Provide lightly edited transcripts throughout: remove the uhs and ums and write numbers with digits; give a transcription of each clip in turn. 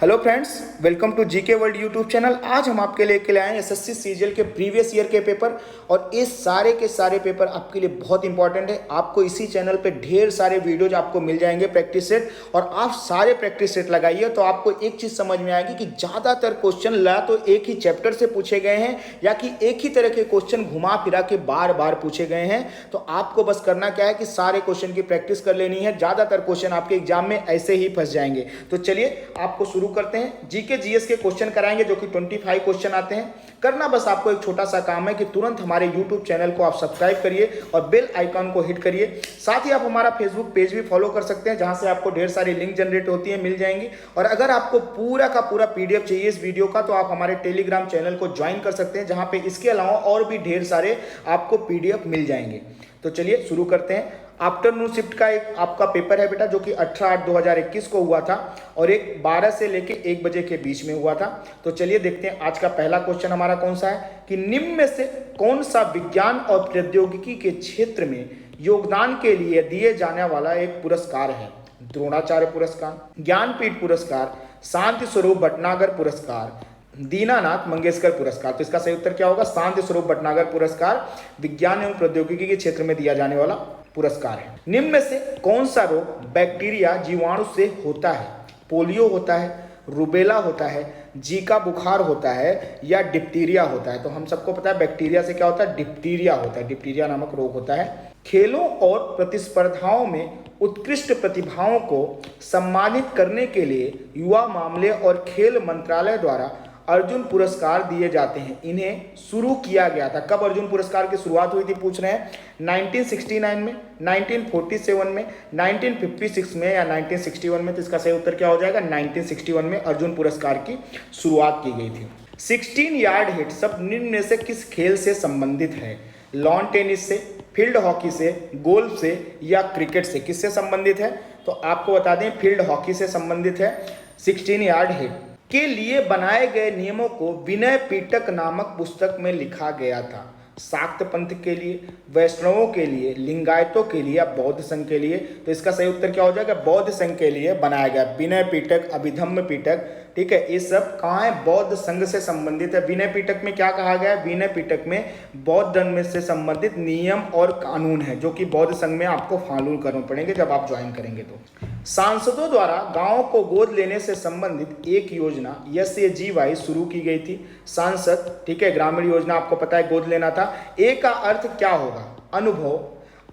Hello friends, welcome to GK world YouTube channel. आज हम आपके लेके आए हैं एसएससी सीजीएल के प्रीवियस ईयर के पेपर और ये सारे के सारे पेपर आपके लिए बहुत इंपॉर्टेंट है। आपको इसी चैनल पे ढेर सारे वीडियोज आपको मिल जाएंगे प्रैक्टिस सेट, और आप सारे प्रैक्टिस सेट लगाइए तो आपको एक चीज़ समझ में आएगी कि ज़्यादातर क्वेश्चन ला तो एक ही चैप्टर से पूछे गए हैं या कि एक ही तरह के क्वेश्चन घुमा फिरा के बार बार पूछे गए हैं। तो आपको बस करना क्या है कि सारे क्वेश्चन की प्रैक्टिस कर लेनी है। ज़्यादातर क्वेश्चन आपके एग्जाम में ऐसे ही फंस जाएंगे। तो चलिए आपको शुरू करते हैं। जीके जीएस के क्वेश्चन कराएंगे जो कि 25 क्वेश्चन आते हैं। करना बस आपको एक छोटा सा काम है कि तुरंत हमारे यूट्यूब चैनल को आप सब्सक्राइब करिए और बेल आइकॉन को हिट करिए। साथ ही आप हमारा फेसबुक पेज भी फॉलो कर सकते हैं, जहां से आपको ढेर सारी लिंक जनरेट होती है, मिल जाएंगी। और अगर आपको पूरा का पूरा पीडीएफ चाहिए इस वीडियो का, तो आप हमारे टेलीग्राम चैनल को ज्वाइन कर सकते हैं, जहां पे इसके अलावा और भी ढेर सारे आपको पीडीएफ मिल जाएंगे। तो चलिए शुरू करते हैं। आफ्टरनून शिफ्ट का एक आपका पेपर है बेटा, जो कि 18/8/2021 को हुआ था और एक 12 से लेके 1 बजे के बीच में हुआ था। तो चलिए देखते हैं आज का पहला क्वेश्चन हमारा कौन सा है कि निम्न में से कौन सा विज्ञान और प्रौद्योगिकी के क्षेत्र में योगदान के लिए दिए जाने वाला एक पुरस्कार है। द्रोणाचार्य पुरस्कार, ज्ञानपीठ पुरस्कार, शांति स्वरूप भटनागर पुरस्कार, दीनानाथ मंगेशकर पुरस्कार। तो इसका सही उत्तर क्या होगा? शांति स्वरूप भटनागर पुरस्कार विज्ञान एवं प्रौद्योगिकी के क्षेत्र में दिया जाने वाला पुरस्कार है। निम्न में से कौन सा रोग बैक्टीरिया जीवाणु से होता है? पोलियो होता है, रूबेला होता है, जीका बुखार होता है या डिप्टीरिया होता है? तो हम सबको पता है बैक्टीरिया से क्या होता है, डिप्टीरिया होता है। डिप्टीरिया नामक रोग होता है। खेलों और प्रतिस्पर्धाओं में उत्कृष्ट प्रतिभाओं को सम्मानित करने के लिए युवा मामले और खेल मंत्रालय द्वारा अर्जुन पुरस्कार दिए जाते हैं। इन्हें शुरू किया गया था कब? अर्जुन पुरस्कार की शुरुआत हुई थी पूछ रहे हैं 1969 में, 1947 में, 1956 में या 1961 में? तो इसका सही उत्तर क्या हो जाएगा? 1961 में अर्जुन पुरस्कार की शुरुआत की गई थी। 16 यार्ड हिट सब निम्न में से किस खेल से संबंधित है? लॉन टेनिस से, फील्ड हॉकी से, गोल्फ से या क्रिकेट से? किससे संबंधित है? तो आपको बता दें फील्ड हॉकी से संबंधित है। 16 यार्ड हिट के लिए बनाए गए नियमों को विनय पिटक नामक पुस्तक में लिखा गया था। शाक्त पंथ के लिए, वैष्णवों के लिए, लिंगायतों के लिए या बौद्ध संघ के लिए? तो इसका सही उत्तर क्या हो जाएगा? बौद्ध संघ के लिए बनाया गया। विनय पिटक, अभिधम्म पिटक, ठीक है, ये सब कहाँ है? बौद्ध संघ से संबंधित है। विनय पिटक में क्या कहा गया है? विनय पिटक में बौद्ध धर्म से संबंधित नियम और कानून है, जो कि बौद्ध संघ में आपको फॉलो करने पड़ेंगे जब आप ज्वाइन करेंगे। तो सांसदों द्वारा गांवों को गोद लेने से संबंधित एक योजना SAGY शुरू की गई थी। सांसद, ठीक है, ग्रामीण योजना आपको पता है गोद लेना था। ए का अर्थ क्या होगा? अनुभव,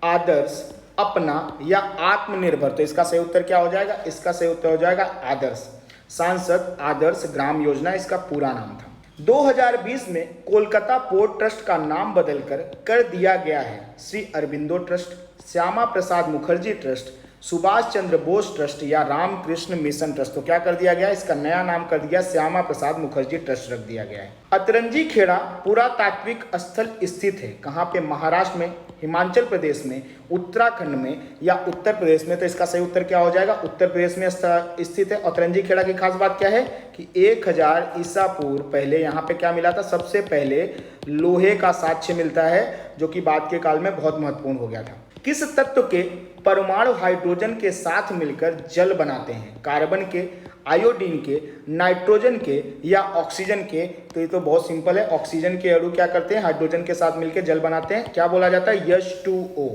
आदर्श, अपना या आत्मनिर्भर? तो इसका सही उत्तर क्या हो जाएगा? इसका सही उत्तर हो जाएगा आदर्श। सांसद आदर्श ग्राम योजना इसका पूरा नाम था। 2020 में कोलकाता पोर्ट ट्रस्ट का नाम बदलकर कर दिया गया है Shri Aurobindo trust, Shyama Prasad Mukherjee trust, Subhash Chandra Bose trust या रामकृष्ण मिशन ट्रस्ट? तो क्या कर दिया गया? इसका नया नाम कर दिया श्यामा प्रसाद मुखर्जी ट्रस्ट रख दिया गया है। अतरंजी खेड़ा पुरातात्विक स्थल स्थित है कहाँ पे? महाराष्ट्र में, हिमाचल प्रदेश में, उत्तराखंड में या उत्तर प्रदेश में? तो इसका सही उत्तर क्या हो जाएगा? उत्तर प्रदेश में स्थित है। अतरंजी खेड़ा की खास बात क्या है कि 1000 ईसा पूर्व पहले यहाँ पे क्या मिला था? सबसे पहले लोहे का साक्ष्य मिलता है, जो कि बाद के काल में बहुत महत्वपूर्ण हो गया था। किस तत्व के परमाणु हाइड्रोजन के साथ मिलकर जल बनाते हैं? कार्बन के, आयोडीन के, नाइट्रोजन के या ऑक्सीजन के? तो ये तो बहुत सिंपल है। ऑक्सीजन के अणु क्या करते हैं? हाइड्रोजन के साथ मिलकर जल बनाते हैं। क्या बोला जाता है? H2O।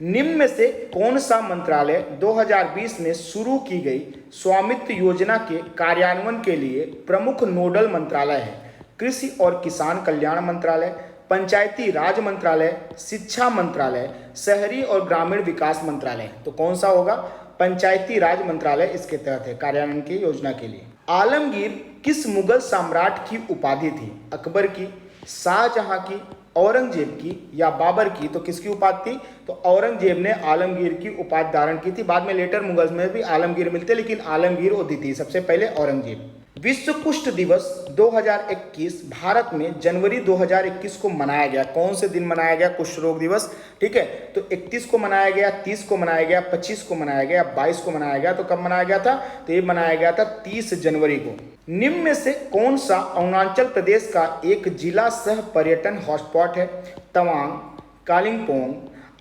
निम्न में से कौन सा मंत्रालय 2020 में शुरू की गई स्वामित्व योजना के कार्यान्वयन के लिए प्रमुख नोडल मंत्रालय है? कृषि और किसान कल्याण मंत्रालय, पंचायती राज मंत्रालय, शिक्षा मंत्रालय, शहरी और ग्रामीण विकास मंत्रालय? तो कौन सा होगा? पंचायती राज मंत्रालय इसके तहत है कार्यान्वयन की योजना के लिए। आलमगीर किस मुगल सम्राट की उपाधि थी? अकबर की, शाहजहां की, औरंगजेब की या बाबर की? तो किसकी उपाधि थी? तो औरंगजेब ने आलमगीर की उपाधि धारण की थी। बाद में लेटर मुगल्स में भी आलमगीर मिलते, लेकिन आलमगीर होती थी सबसे पहले औरंगजेब। विश्व कुष्ठ दिवस 2021 भारत में जनवरी 2021 को मनाया गया। कौन से दिन मनाया गया कुष्ठ रोग दिवस? ठीक है, तो 31 को मनाया गया, 30 को मनाया गया, 25 को मनाया गया, 22 को मनाया गया। तो कब मनाया गया था? तो ये मनाया गया था 30 जनवरी को। निम्न में से कौन सा अरुणाचल प्रदेश का एक जिला सह पर्यटन हॉटस्पॉट है? तवांग, कालिम्पोंग,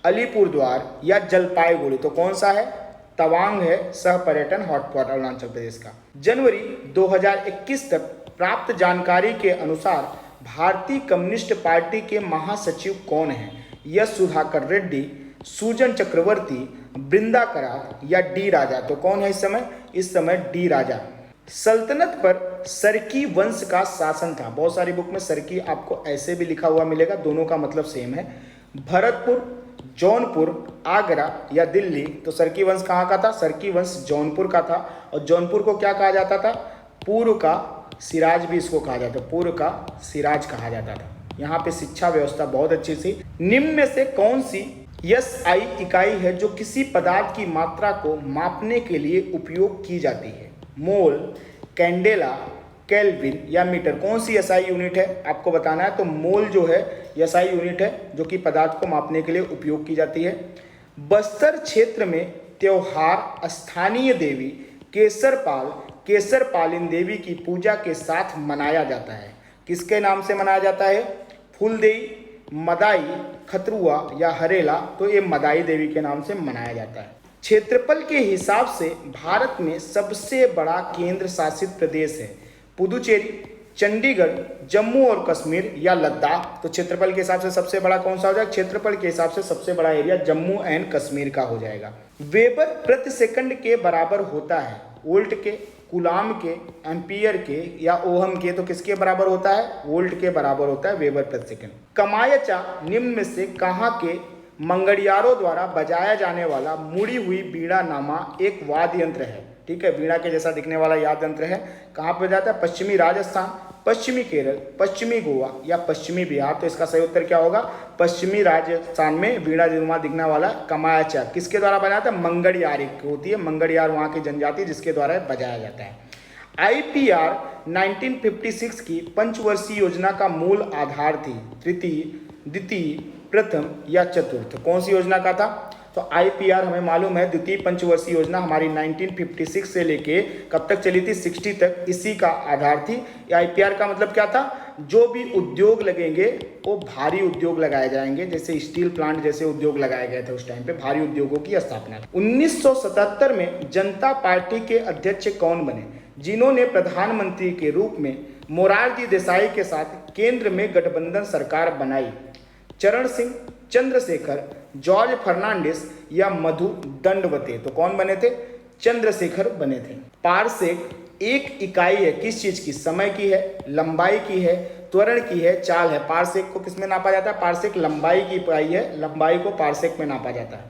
अलीपुरद्वार या जलपाईगुड़ी? तो कौन सा है? तवांग है सह पर्यटन हॉटस्पॉट अरुणाचल प्रदेश का। जनवरी 2021 तक प्राप्त जानकारी के अनुसार भारतीय कम्युनिस्ट पार्टी के महासचिव कौन हैं? यस सुधाकर रेड्डी, सुजन चक्रवर्ती, बृंदा करात या डी राजा। तो कौन है इस समय? इस समय डी राजा। सल्तनत पर सरकी वंश का शासन था। बहुत सारी बुक में सरकी आपको ऐसे भी लिखा हुआ मिलेगा, दोनों का मतलब सेम है। भरतपुर, जौनपुर, आगरा या दिल्ली। तो सरकी वंश कहाँ का था? सरकी वंश जौनपुर का था। और जौनपुर को क्या कहा जाता था? पूर्व का सिराज भी इसको कहा जाता, पूर्व का सिराज कहा जाता था। यहाँ पे शिक्षा व्यवस्था बहुत अच्छी थी। निम्न में से कौन सी एसआई इकाई है जो किसी पदार्थ की मात्रा को मापने के लिए उपयोग की जाती है? मोल, कैंडेला, केल्विन या मीटर। कौन सी एसआई यूनिट है आपको बताना है। तो मोल जो है एसआई यूनिट है जो कि पदार्थ को मापने के लिए उपयोग की जाती है। बस्तर क्षेत्र में त्योहार स्थानीय देवी केसरपालिन देवी की पूजा के साथ मनाया जाता है। किसके नाम से मनाया जाता है? फूलदेई, मदाई, खतरुआ या हरेला। तो ये मदाई देवी के नाम से मनाया जाता है। क्षेत्रफल के हिसाब से भारत में सबसे बड़ा केंद्र शासित प्रदेश है पुदुचेरी, चंडीगढ़, जम्मू और कश्मीर या लद्दाख। तो क्षेत्रफल के हिसाब से सबसे बड़ा कौन सा हो जाएगा? क्षेत्रफल के हिसाब से सबसे बड़ा एरिया जम्मू एंड कश्मीर का हो जाएगा। वेबर प्रति सेकंड के बराबर होता है वोल्ट के, कूलाम के, एम्पियर के या ओहम के। तो किसके बराबर होता है? वोल्ट के बराबर होता है वेबर प्रति सेकंड। कमायचा निम्न में से कहाँ के मंगड़ियारों द्वारा बजाया जाने वाला मुड़ी हुई वीणा नामा एक वाद्य यंत्र है? ठीक है, वीणा के जैसा दिखने वाला याद यंत्र है। कहाँ पर जाता है? पश्चिमी राजस्थान, पश्चिमी केरल, पश्चिमी गोवा या पश्चिमी बिहार। तो इसका सही उत्तर क्या होगा? पश्चिमी राजस्थान में वीणा जिनुमा दिखने वाला कमायचा किसके द्वारा बनाया था? मंगड़ियार होती है, मंगड़ियार वहाँ की जनजाति जिसके द्वारा बजाया जाता है। आईपीआर 1956 की पंचवर्षीय योजना का मूल आधार थी तृतीय, द्वितीय, प्रथम या चतुर्थ। कौन सी योजना का था? तो आईपीआर हमें मालूम है द्वितीय पंचवर्षीय योजना हमारी 1956 से लेके कब तक चली थी? 60 तक, इसी का आधार थी। आईपीआर का मतलब क्या था? जो भी उद्योग लगेंगे वो भारी उद्योग लगाए जाएंगे, जैसे स्टील प्लांट जैसे उद्योग लगाए गए थे उस टाइम पे, भारी उद्योगों की स्थापना। 1977 में जनता पार्टी के अध्यक्ष कौन बने जिन्होंने प्रधानमंत्री के रूप में मोरारजी देसाई के साथ केंद्र में गठबंधन सरकार बनाई? चरण सिंह, चंद्रशेखर, जॉर्ज फर्नांडिस या मधु दंडवते। तो कौन बने थे? चंद्रशेखर बने थे। पारसेक एक इकाई है किस चीज की? समय की है, लंबाई की है, त्वरण की है, चाल है। पारसेक को किसमें नापा जाता है? पारसेक लंबाई की इकाई है, लंबाई को पारसेक में नापा जाता है।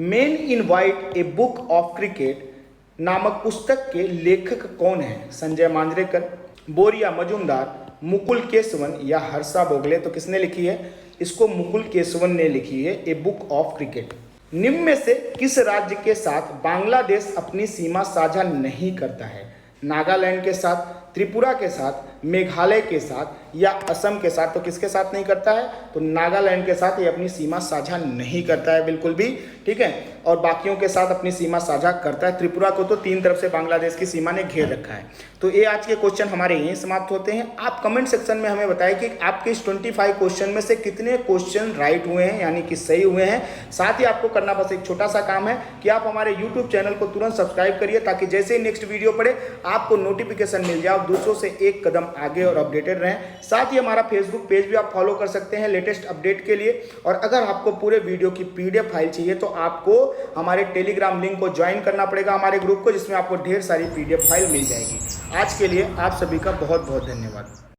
Man in white a book of cricket नामक पुस्तक के लेखक कौन है? संजय मांजरेकर, बोरिया मजूमदार, मुकुल केशवन या हर्षा बोगले। तो किसने लिखी है? इसको मुकुल केशवन ने लिखी है, ए बुक ऑफ क्रिकेट। निम्न में से किस राज्य के साथ बांग्लादेश अपनी सीमा साझा नहीं करता है? नागालैंड के साथ, त्रिपुरा के साथ, मेघालय के साथ या असम के साथ। तो किसके साथ नहीं करता है? तो नागालैंड के साथ ये अपनी सीमा साझा नहीं करता है बिल्कुल भी, ठीक है। और बाकियों के साथ अपनी सीमा साझा करता है। त्रिपुरा को तो 3 तरफ से बांग्लादेश की सीमा ने घेर रखा है। तो ये आज के क्वेश्चन हमारे यहीं समाप्त होते हैं। आप कमेंट सेक्शन में हमें बताएं कि आपके इस 25 क्वेश्चन में से कितने क्वेश्चन राइट हुए हैं, यानी कि सही हुए हैं। साथ ही आपको करना बस एक छोटा सा काम है कि आप हमारे यूट्यूब चैनल को तुरंत सब्सक्राइब करिए, ताकि जैसे ही नेक्स्ट वीडियो पड़े आपको नोटिफिकेशन मिल जाए, दूसरों से एक कदम आगे और अपडेटेड रहें। साथ ही हमारा फेसबुक पेज भी आप फॉलो कर सकते हैं लेटेस्ट अपडेट के लिए। और अगर आपको पूरे वीडियो की पीडीएफ फाइल चाहिए तो आपको हमारे टेलीग्राम लिंक को ज्वाइन करना पड़ेगा, हमारे ग्रुप को, जिसमें आपको ढेर सारी पीडीएफ फाइल मिल जाएगी। आज के लिए आप सभी का बहुत बहुत धन्यवाद।